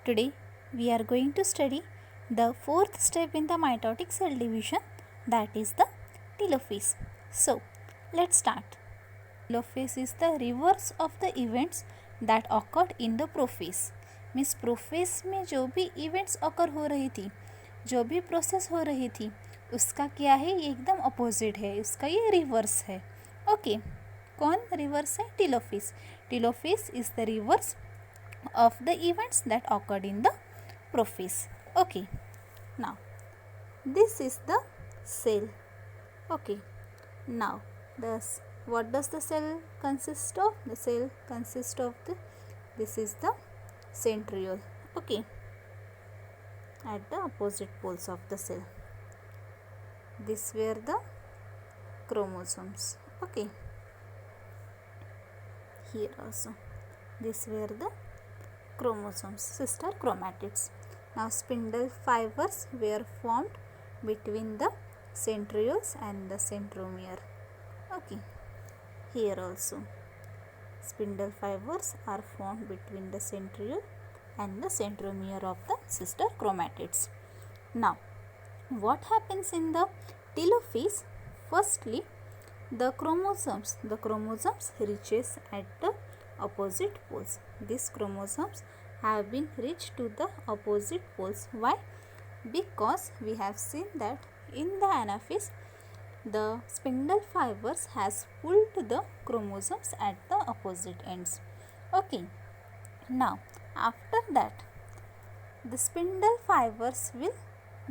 Today we are going to study the fourth step in the mitotic cell division, that is the telophase. So let's start. Telophase is the reverse of the events that occurred in the prophase. Means prophase में जो भी events occur हो रही थी, जो भी process हो रही थी, उसका क्या है, ये एकदम अपोजिट है, उसका ये रिवर्स है. ओके, कौन रिवर्स है? Telophase. Telophase is the reverse of the events that occurred in the prophase. Okay, now this is the cell. Okay, now what does the cell consist of? The cell consists of this is the centriole. Okay, at the opposite poles of the cell, these were the chromosomes. Okay, here also these were the chromosomes, sister chromatids. Now spindle fibers were formed between the centrioles and the centromere. Okay, here also spindle fibers are formed between the centriole and the centromere of the sister chromatids. Now what happens in the telophase? Firstly, the chromosomes reaches at the opposite poles. These chromosomes have been reached to the opposite poles. Why? Because we have seen that in the anaphase the spindle fibers has pulled the chromosomes at the opposite ends. Okay, now after that the spindle fibers will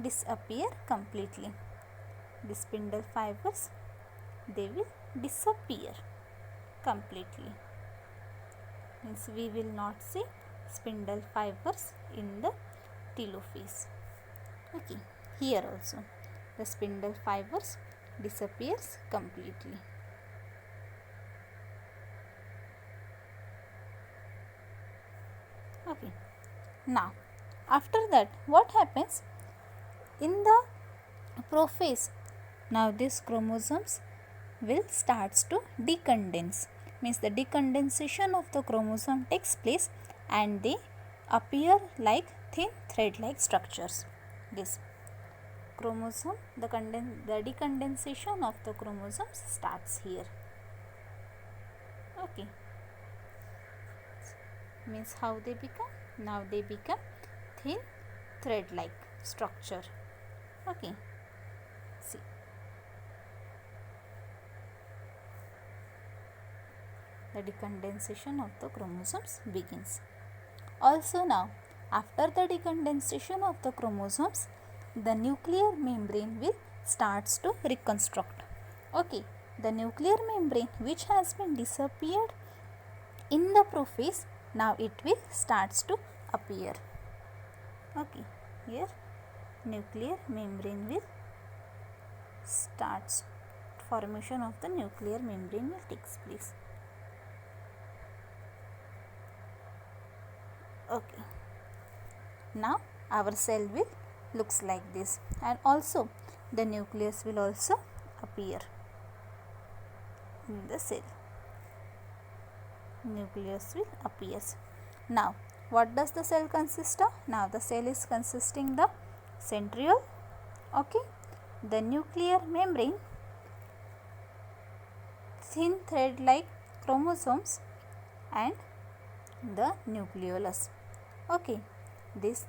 disappear completely. The spindle fibers, they will disappear completely. Means we will not see spindle fibers in the telophase. Okay, here also the spindle fibers disappears completely. Okay, now after that what happens in the prophase? Now these chromosomes will starts to decondense. Means the decondensation of the chromosome takes place and they appear like thin thread like structures. This chromosome, the decondensation of the chromosomes starts here. Okay, means how they become? Now they become thin thread like structure. Okay, see, the decondensation of the chromosomes begins. Also now after the decondensation of the chromosomes, the nuclear membrane will starts to reconstruct. Okay, the nuclear membrane which has been disappeared in the prophase, now it will starts to appear. Okay, here nuclear membrane will starts, formation of the nuclear membrane will takes place. Okay, now our cell will looks like this, and also the nucleus will also appear in the cell. Nucleus will appears. Now what does the cell consist of? Now the cell is consisting the centriole, okay, the nuclear membrane, thin thread like chromosomes, and the nucleolus. Okay, this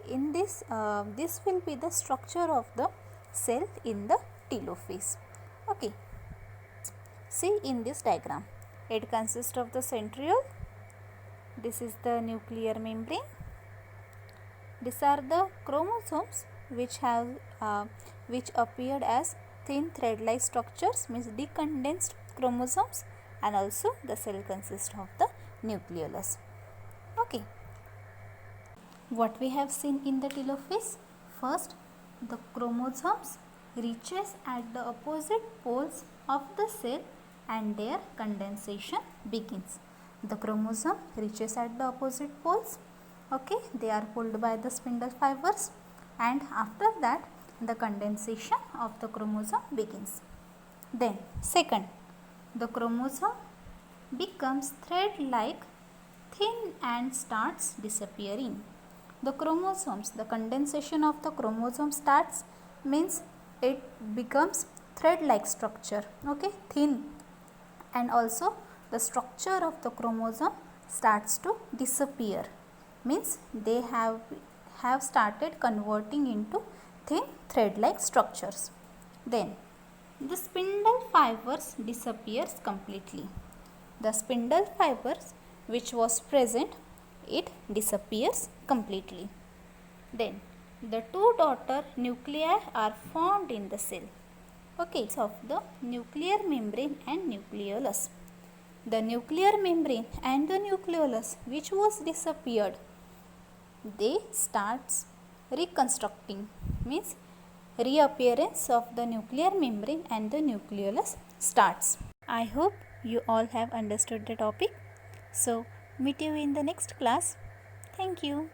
will be the structure of the cell in the telophase. Okay, see in this diagram, it consists of the centriole, this is the nuclear membrane, these are the chromosomes which appeared as thin thread like structures, means decondensed chromosomes, and also the cell consists of the nucleolus. Okay, what we have seen in the telophase? First, the chromosomes reaches at the opposite poles of the cell and their condensation begins. The chromosome reaches at the opposite poles. Okay, they are pulled by the spindle fibers, and after that the condensation of the chromosome begins. Then second, the chromosome becomes thread like thin and starts disappearing. the chromosomes, the condensation of the chromosome starts, means it becomes thread like structure, okay, thin, and also the structure of the chromosome starts to disappear, means they have started converting into thin thread like structures. Then the spindle fibers disappears completely. The spindle fibers which was present, it disappears completely. Then the two daughter nuclei are formed in the cell, okay, of the nuclear membrane and nucleolus. The nuclear membrane and the nucleolus which was disappeared, they starts reconstructing, means reappearance of the nuclear membrane and the nucleolus starts. I hope you all have understood the topic. So meet you in the next class. Thank you.